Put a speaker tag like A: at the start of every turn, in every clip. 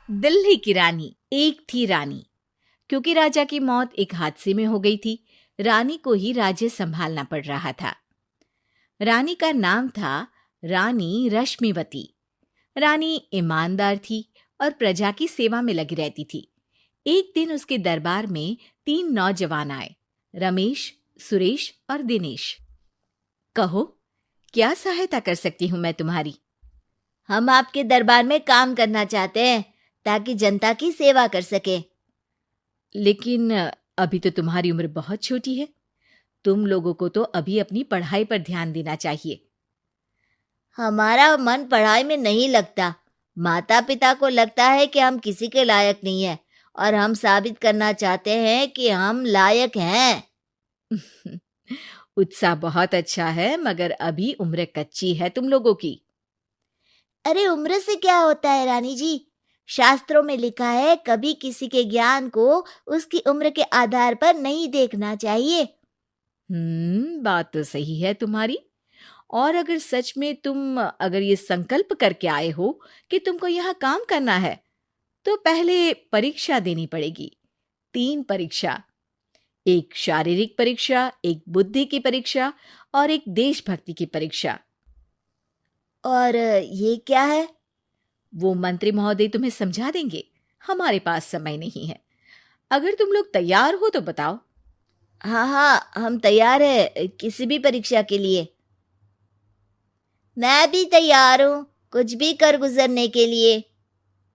A: दिल्ली की रानी। एक थी रानी। क्योंकि राजा की मौत एक हादसे में हो गई थी, रानी को ही राज्य संभालना पड़ रहा था। रानी का नाम था रानी रश्मिवती। रानी ईमानदार थी और प्रजा की सेवा में लगी रहती थी। एक दिन उसके दरबार में 3 नौजवान आए, रमेश, सुरेश और दिनेश। कहो, क्या सहायता कर सकती हूँ मैं तुम्हारी?
B: हम आपके दरबार में काम करना चाहते हैं ताकि जनता की सेवा कर सके।
A: लेकिन अभी तो तुम्हारी उम्र बहुत छोटी है। तुम लोगों को तो अभी अपनी पढ़ाई पर ध्यान देना चाहिए।
B: हमारा मन पढ़ाई में नहीं लगता। माता पिता को लगता है कि हम किसी के लायक नहीं हैं और हम साबित करना चाहते हैं कि हम लायक हैं।
A: उत्साह बहुत अच्छा है, मगर अभी उम्र कच्ची है तुम लोगों की।
B: अरे उम्र से क्या होता है रानी जी? शास्त्रों में लिखा है कभी किसी के ज्ञान को उसकी उम्र के आधार पर नहीं देखना चाहिए।
A: बात तो सही है तुम्हारी। और अगर सच में तुम अगर ये संकल्प करके आए हो कि तुमको यहाँ काम करना है, तो पहले परीक्षा देनी पड़ेगी। 3 परीक्षा, एक शारीरिक परीक्षा, एक बुद्धि की परीक्षा और एक देशभक्ति की परीक्षा।
B: और ये क्या है?
A: वो मंत्री महोदय तुम्हें समझा देंगे। हमारे पास समय नहीं है। अगर तुम लोग तैयार हो तो बताओ।
B: हाँ हाँ, हम तैयार है किसी भी परीक्षा के लिए। मैं भी तैयार हूँ कुछ भी कर गुजरने के लिए।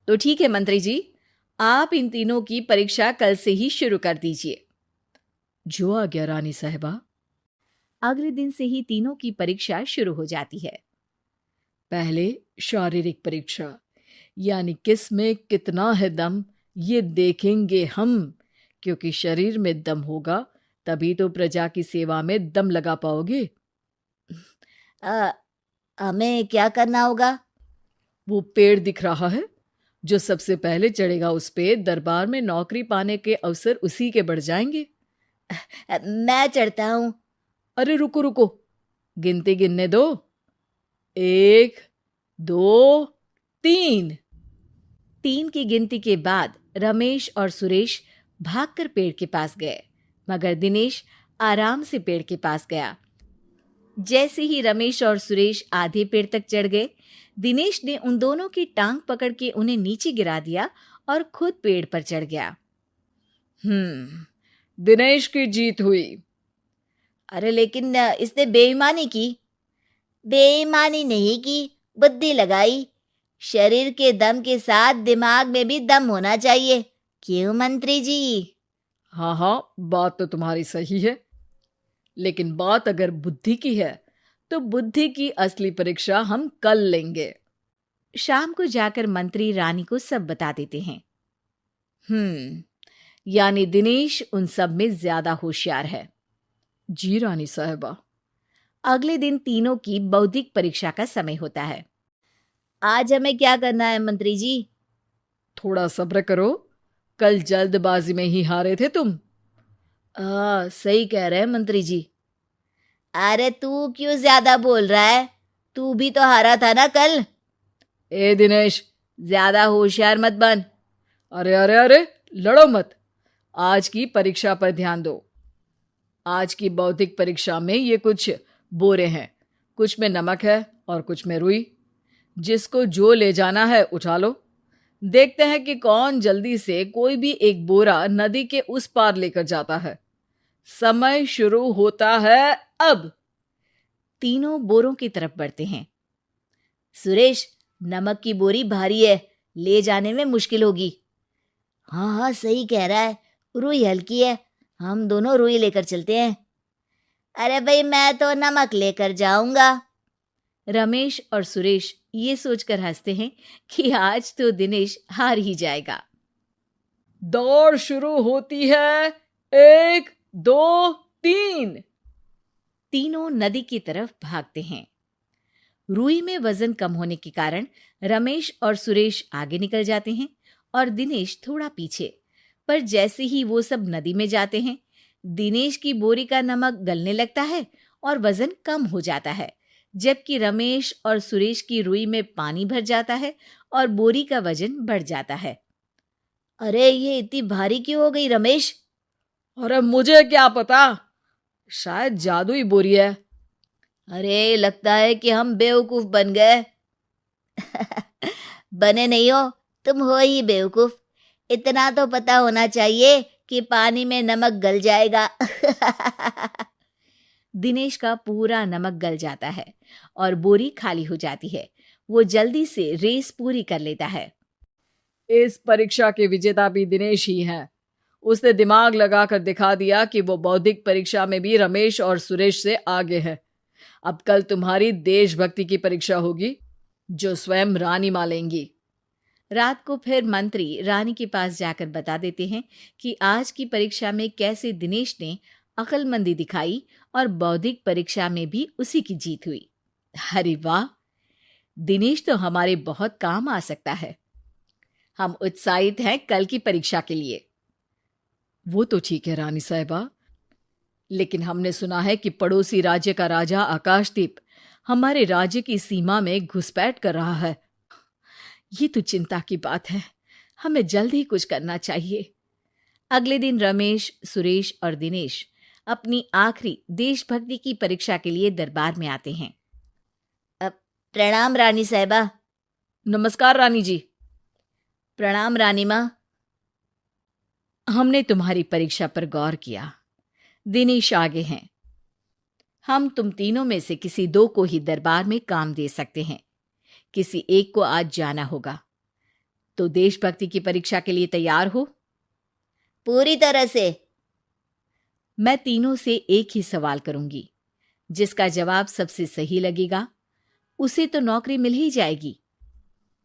A: तो ठीक है मंत्री जी, आप इन तीनों की परीक्षा कल से ही शुरू कर दीजिए। जो आ गया रानी साहिबा। अगले दिन से ही तीनों की परीक्षा शुरू हो जाती है। पहले शारीरिक परीक्षा, यानी किस में कितना है दम, ये देखेंगे हम। क्योंकि शरीर में दम होगा तभी तो प्रजा की सेवा में दम लगा पाओगे।
B: हमें क्या करना होगा?
A: वो पेड़ दिख रहा है, जो सबसे पहले चढ़ेगा उस पे दरबार में नौकरी पाने के अवसर उसी के बढ़ जाएंगे।
B: मैं चढ़ता हूँ।
A: अरे रुको रुको, गिनती गिनने दो। 1, 2, 3। 3 की गिनती के बाद रमेश और सुरेश भागकर पेड़ के पास गए, मगर दिनेश आराम से पेड़ के पास गया। जैसे ही रमेश और सुरेश आधे पेड़ तक चढ़ गए, दिनेश ने उन दोनों की टांग पकड़ के उन्हें नीचे गिरा दिया और खुद पेड़ पर चढ़ गया। दिनेश की जीत हुई।
B: अरे लेकिन इसने बेईमानी की। बेईमानी नहीं की, बुद्धि लगाई। शरीर के दम के साथ दिमाग में भी दम होना चाहिए। क्यों मंत्री जी?
A: हाँ हाँ, बात तो तुम्हारी सही है, लेकिन बात अगर बुद्धि की है तो बुद्धि की असली परीक्षा हम कल लेंगे। शाम को जाकर मंत्री रानी को सब बता देते हैं। यानी दिनेश उन सब में ज्यादा होशियार है। जी रानी साहिबा। अगले दिन तीनों की बौद्धिक परीक्षा का समय होता है।
B: आज हमें क्या करना है मंत्री जी?
A: थोड़ा सब्र करो, कल जल्दबाजी में ही हारे थे तुम।
B: सही कह रहे हैं मंत्री जी। अरे तू क्यों ज्यादा बोल रहा है? तू भी तो हारा था ना कल।
A: ए दिनेश,
B: ज्यादा होशियार मत बन।
A: अरे अरे अरे, लड़ो मत। आज की परीक्षा पर ध्यान दो। आज की बौद्धिक परीक्षा में ये कुछ बोरे हैं, कुछ में नमक है और कुछ में रुई। जिसको जो ले जाना है उठा लो। देखते हैं कि कौन जल्दी से कोई भी एक बोरा नदी के उस पार लेकर जाता है। समय शुरू होता है अब। तीनों बोरों की तरफ बढ़ते हैं।
B: सुरेश, नमक की बोरी भारी है, ले जाने में मुश्किल होगी। हाँ हाँ, सही कह रहा है, रुई हल्की है, हम दोनों रुई लेकर चलते हैं। अरे भाई, मैं तो नमक लेकर जाऊंगा।
A: रमेश और सुरेश ये सोचकर हंसते हैं कि आज तो दिनेश हार ही जाएगा। दौड़ शुरू होती है। 1, 2, 3। तीनों नदी की तरफ भागते हैं। रुई में वजन कम होने के कारण रमेश और सुरेश आगे निकल जाते हैं और दिनेश थोड़ा पीछे। पर जैसे ही वो सब नदी में जाते हैं, दिनेश की बोरी का नमक गलने लगता है और वजन कम हो जाता है, जबकि रमेश और सुरेश की रुई में पानी भर जाता है और बोरी का वजन बढ़ जाता है।
B: अरे ये इतनी भारी क्यों हो गई रमेश?
A: अरे मुझे क्या पता, शायद जादुई बोरी है।
B: अरे लगता है कि हम बेवकूफ बन गए। बने नहीं हो, तुम हो ही बेवकूफ। इतना तो पता होना चाहिए कि पानी में नमक गल जाएगा।
A: दिनेश का पूरा नमक गल जाता है और बोरी खाली हो जाती है। वो जल्दी से रेस पूरी कर लेता है। इस परीक्षा के विजेता भी दिनेश ही है। उसने दिमाग लगाकर दिखा दिया कि वो बौद्धिक परीक्षा में भी रमेश और सुरेश से आगे है। अब कल तुम्हारी देशभक्ति की परीक्षा होगी, जो स्वयं रानी मां लेंगी। रात को फिर मंत्री रानी के पास जाकर बता देते हैं कि आज की परीक्षा में कैसे दिनेश ने अक्लमंदी दिखाई और बौद्धिक परीक्षा में भी उसी की जीत हुई। अरे वाह, दिनेश तो हमारे बहुत काम आ सकता है। हम उत्साहित हैं कल की परीक्षा के लिए। वो तो ठीक है रानी साहिबा, लेकिन हमने सुना है कि पड़ोसी राज्य का राजा आकाशदीप हमारे राज्य की सीमा में घुसपैठ कर रहा है। ये तो चिंता की बात है। हमें जल्द ही कुछ करना चाहिए। अगले दिन रमेश, सुरेश और दिनेश अपनी आखिरी देशभक्ति की परीक्षा के लिए दरबार में आते हैं।
B: प्रणाम रानी साहिबा।
A: नमस्कार रानी जी।
B: प्रणाम रानी माँ।
A: हमने तुम्हारी परीक्षा पर गौर किया। दिनेश आगे हैं। हम तुम तीनों में से किसी दो को ही दरबार में काम दे सकते हैं। किसी एक को आज जाना होगा। तो देशभक्ति की परीक्षा के लिए तैयार हो?
B: पूरी तरह से।
A: मैं तीनों से एक ही सवाल करूंगी। जिसका जवाब सबसे सही लगेगा उसे तो नौकरी मिल ही जाएगी।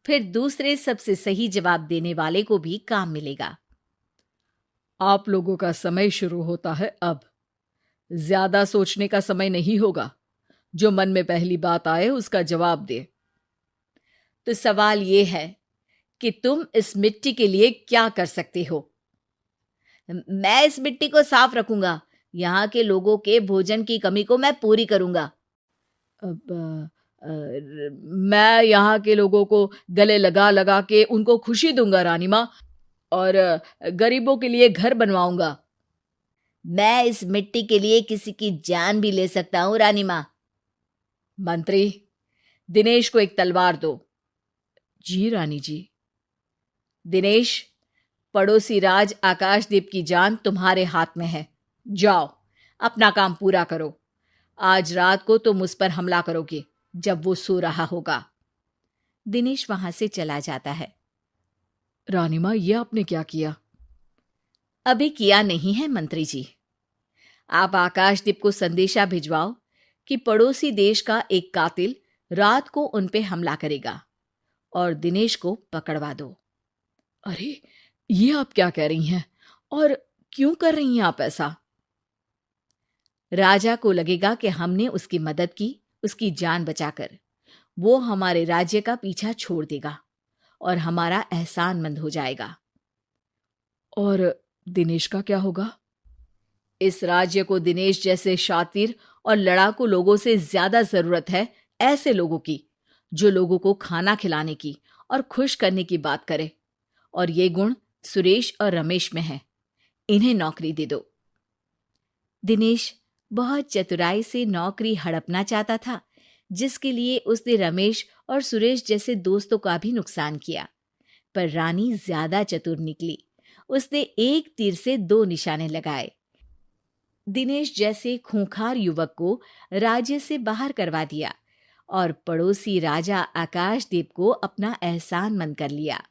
A: फिर दूसरे सबसे सही जवाब देने वाले को भी काम मिलेगा। आप लोगों का समय शुरू होता है अब। ज्यादा सोचने का समय नहीं होगा। जो मन में पहली बात आए उसका जवाब दे। तो सवाल यह है कि तुम इस मिट्टी के लिए क्या कर सकते हो?
B: मैं इस मिट्टी को साफ रखूंगा। यहाँ के लोगों के भोजन की कमी को मैं पूरी करूंगा।
A: मैं यहाँ के लोगों को गले लगा लगा के उनको खुशी दूंगा रानी माँ, और गरीबों के लिए घर बनवाऊंगा।
B: मैं इस मिट्टी के लिए किसी की जान भी ले सकता हूँ रानी माँ।
A: मंत्री, दिनेश को एक तलवार दो। जी रानी जी। दिनेश, पड़ोसी राज आकाशदीप की जान तुम्हारे हाथ में है। जाओ, अपना काम पूरा करो। आज रात को तुम उस पर हमला करोगे जब वो सो रहा होगा। दिनेश वहां से चला जाता है। रानी मां, ये आपने क्या किया? अभी किया नहीं है मंत्री जी। आप आकाशदीप को संदेशा भिजवाओ कि पड़ोसी देश का एक कातिल रात को उन पे हमला करेगा और दिनेश को पकड़वा दो। अरे, ये आप क्या कह रही हैं? और क्यों कर रही हैं आप ऐसा? राजा को लगेगा कि हमने उसकी मदद की, उसकी जान बचाकर। वो हमारे राज्य का पीछा छोड़ देगा और हमारा एहसानमंद हो जाएगा। और दिनेश का क्या होगा? इस राज्य को दिनेश जैसे शातिर और लड़ाकू लोगों से ज्यादा जरूरत है ऐसे लोगों की, जो लोगों को खाना खिलाने की और खुश करने की बात करे। और ये गुण सुरेश और रमेश में है। इन्हें नौकरी दे दो। दिनेश बहुत चतुराई से नौकरी हड़पना चाहता था, जिसके लिए उसने रमेश और सुरेश जैसे दोस्तों का भी नुकसान किया। पर रानी ज्यादा चतुर निकली। उसने एक तीर से दो निशाने लगाए। दिनेश जैसे खूंखार युवक को राज्य से बाहर करवा दिया और पड़ोसी राजा आकाशदीप को अपना एहसानमंद कर लिया।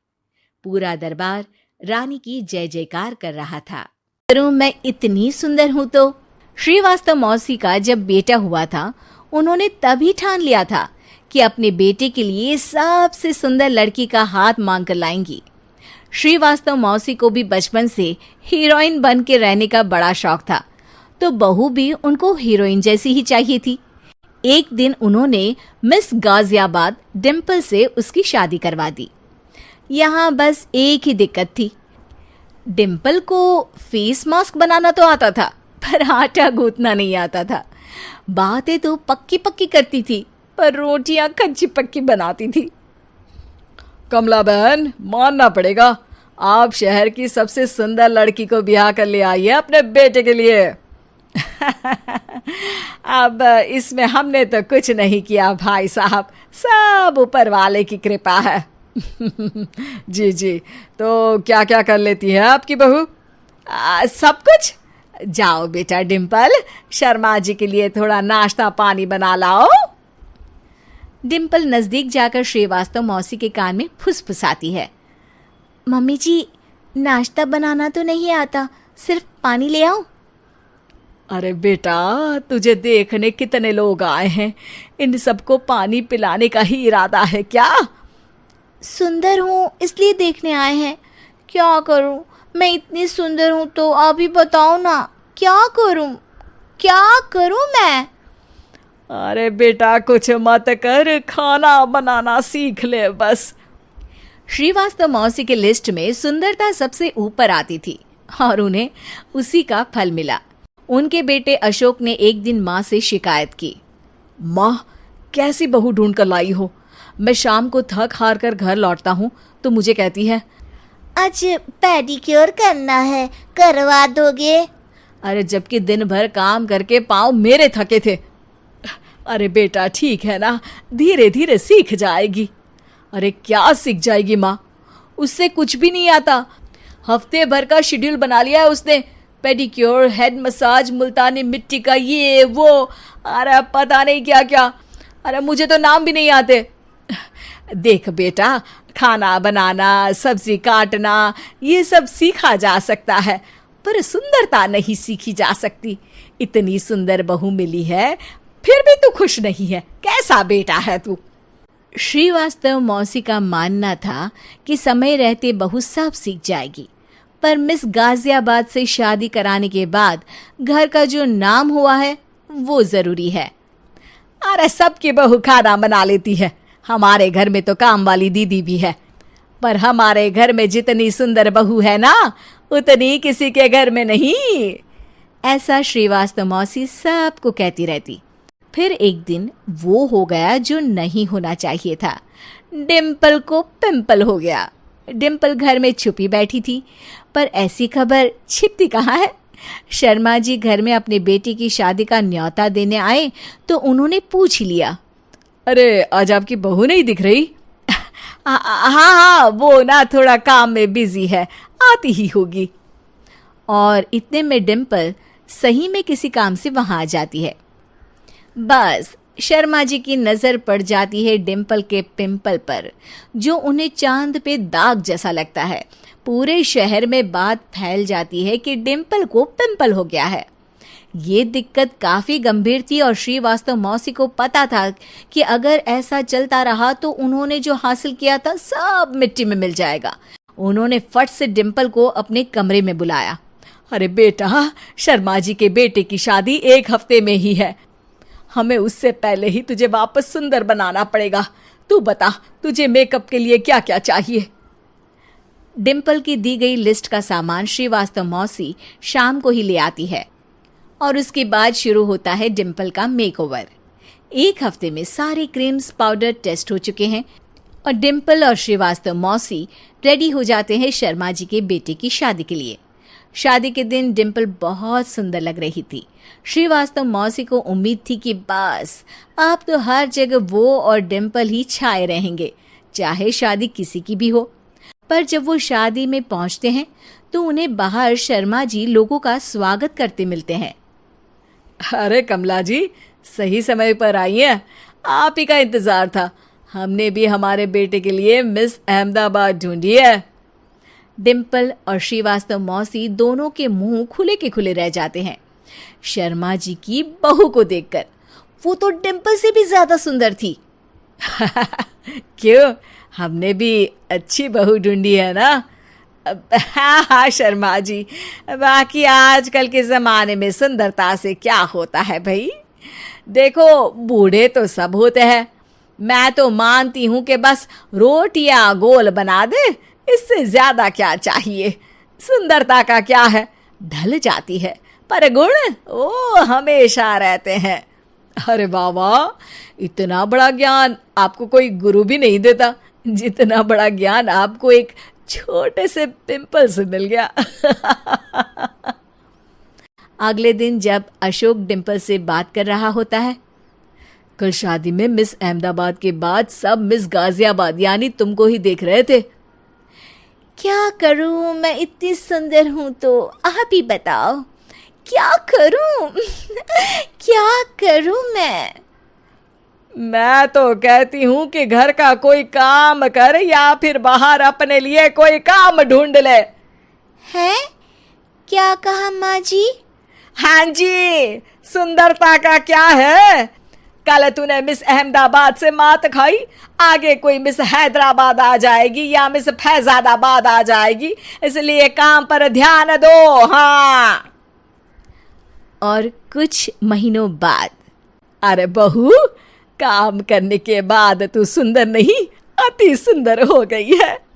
A: पूरा दरबार रानी की जय जयकार कर रहा था। मैं इतनी सुंदर हूं तो श्रीवास्तव मौसी का जब बेटा हुआ था, उन्होंने तभी ठान लिया था कि अपने बेटे के लिए सबसे सुंदर लड़की का हाथ मांग कर लाएंगी। श्रीवास्तव मौसी को भी बचपन से हीरोइन बन के रहने का बड़ा शौक था, तो बहू भी उनको हीरोइन जैसी ही चाहिए थी। एक दिन उन्होंने मिस गाजियाबाद डिम्पल से उसकी शादी करवा दी। यहाँ बस एक ही दिक्कत थी। डिम्पल को फेस मास्क बनाना तो आता था, पर आटा गूंथना नहीं आता था। बातें तो पक्की पक्की करती थी, पर रोटियां कच्ची पक्की बनाती थी। कमला बहन, मानना पड़ेगा, आप शहर की सबसे सुंदर लड़की को ब्याह कर ले आइए अपने बेटे के लिए। अब इसमें हमने तो कुछ नहीं किया भाई साहब, सब ऊपर वाले की कृपा है। जी जी, तो क्या क्या कर लेती है आपकी बहू? सब कुछ। जाओ बेटा डिम्पल, शर्मा जी के लिए थोड़ा नाश्ता पानी बना लाओ।
B: डिम्पल नजदीक जाकर श्रीवास्तव मौसी के कान में फुसफुसाती है। मम्मी जी, नाश्ता बनाना तो नहीं आता, सिर्फ पानी ले आओ।
A: अरे बेटा, तुझे देखने कितने लोग आए हैं, इन सबको पानी पिलाने का ही इरादा है क्या?
B: सुंदर हूँ इसलिए देखने आए हैं। क्या करूँ, मैं इतनी सुंदर हूँ तो आप ही बताओ ना, क्या करूँ मैं?
A: अरे बेटा, कुछ मत कर, खाना बनाना सीख ले बस।
B: श्रीवास्तव मौसी के लिस्ट में सुंदरता सबसे ऊपर आती थी और उन्हें उसी का फल मिला। उनके बेटे अशोक ने एक दिन माँ से शिकायत की।
A: माँ, कैसी बहू ढूंढ कर लाई हो? मैं शाम को थक हार कर घर लौटता हूँ तो मुझे कहती है,
B: आज पेडिक्योर करना है, करवा दोगे?
A: अरे जबकि दिन भर काम करके पाँव मेरे थके थे। अरे बेटा ठीक है ना, धीरे धीरे सीख जाएगी। अरे क्या सीख जाएगी माँ, उससे कुछ भी नहीं आता। हफ्ते भर का शेड्यूल बना लिया है उसने, पेडिक्योर, हेड मसाज, मुल्तानी मिट्टी का ये वो, अरे पता नहीं क्या क्या। अरे मुझे तो नाम भी नहीं आते। देख बेटा, खाना बनाना, सब्जी काटना, ये सब सीखा जा सकता है, पर सुंदरता नहीं सीखी जा सकती। इतनी सुंदर बहू मिली है, फिर भी तू खुश नहीं है। कैसा बेटा है तू?
B: श्रीवास्तव मौसी का मानना था कि समय रहते बहू सब सीख जाएगी, पर मिस गाजियाबाद से शादी कराने के बाद घर का जो नाम हुआ है वो जरूरी है।
A: अरे सबकी बहू खाना बना लेती है, हमारे घर में तो काम वाली दीदी भी है, पर हमारे घर में जितनी सुंदर बहू है ना, उतनी किसी के घर में नहीं।
B: ऐसा श्रीवास्तव मौसी सबको कहती रहती। फिर एक दिन वो हो गया जो नहीं होना चाहिए था। डिम्पल को पिंपल हो गया। डिम्पल घर में छुपी बैठी थी, पर ऐसी खबर छिपती कहाँ है। शर्मा जी घर में अपने बेटी की शादी का न्योता देने आए तो उन्होंने पूछ लिया,
A: अरे आज आपकी बहू नहीं दिख रही? हाँ, वो ना थोड़ा काम में बिजी है, आती ही होगी।
B: और इतने में डिम्पल सही में किसी काम से वहां आ जाती है। बस शर्मा जी की नजर पड़ जाती है डिम्पल के पिंपल पर, जो उन्हें चांद पे दाग जैसा लगता है। पूरे शहर में बात फैल जाती है कि डिम्पल को पिंपल हो गया है। ये दिक्कत काफी गंभीर थी और श्रीवास्तव मौसी को पता था कि अगर ऐसा चलता रहा तो उन्होंने जो हासिल किया था सब मिट्टी में मिल जाएगा। उन्होंने फट से डिम्पल को अपने कमरे में बुलाया।
A: अरे बेटा, शर्मा जी के बेटे की शादी 1 हफ्ते में ही है, हमें उससे पहले ही तुझे वापस सुंदर बनाना पड़ेगा। तू बता, तुझे मेकअप के लिए क्या क्या चाहिए?
B: डिम्पल की दी गई लिस्ट का सामान श्रीवास्तव मौसी शाम को ही ले आती है और उसके बाद शुरू होता है डिम्पल का मेकओवर। 1 हफ्ते में सारे क्रीम्स पाउडर टेस्ट हो चुके हैं और डिम्पल और श्रीवास्तव मौसी रेडी हो जाते हैं शर्मा जी के बेटे की शादी के लिए। शादी के दिन डिम्पल बहुत सुंदर लग रही थी। श्रीवास्तव मौसी को उम्मीद थी कि बस अब तो हर जगह वो और डिम्पल ही छाए रहेंगे, चाहे शादी किसी की भी हो। पर जब वो शादी में पहुंचते हैं तो उन्हें बाहर शर्मा जी लोगों का स्वागत करते मिलते हैं।
A: अरे कमला जी, सही समय पर आई हैं, आप ही का इंतजार था। हमने भी हमारे बेटे के लिए मिस अहमदाबाद ढूंढी है।
B: डिम्पल और श्रीवास्तव मौसी दोनों के मुंह खुले के खुले रह जाते हैं शर्मा जी की बहू को देखकर। वो तो डिम्पल से भी ज्यादा सुंदर थी।
A: क्यों, हमने भी अच्छी बहू ढूंढी है ना? हाँ शर्मा जी, बाकी आजकल के ज़माने में सुंदरता से क्या होता है भाई। देखो, बूढ़े तो सब होते हैं, मैं तो मानती हूँ कि बस रोटियां गोल बना दे, इससे ज़्यादा क्या चाहिए। सुंदरता का क्या है, ढल जाती है, पर गुण वो हमेशा रहते हैं। अरे वाह वाह, इतना बड़ा ज्ञान आपको कोई गुरु भी नहीं देता जितना बड़ा ज्ञान आपको एक छोटे से पिंपल से मिल गया। अगले दिन जब अशोक डिम्पल से बात कर रहा होता है, कल शादी में मिस अहमदाबाद के बाद सब मिस गाजियाबाद यानी तुमको ही देख रहे थे।
B: क्या करूं, मैं इतनी सुंदर हूं तो आप ही बताओ क्या करूं? क्या करूं
A: मैं तो कहती हूं कि घर का कोई काम कर या फिर बाहर अपने लिए कोई काम ढूंढ ले।
B: है? क्या कहा माँ जी?
A: हाँ जी, सुंदरता का क्या है? कल तूने मिस अहमदाबाद से मात खाई, आगे कोई मिस हैदराबाद आ जाएगी या मिस फैजादाबाद आ जाएगी, इसलिए काम पर ध्यान दो। हाँ। और कुछ महीनों बाद, अरे बहू, काम करने के बाद तू सुंदर नहीं, अति सुंदर हो गई है।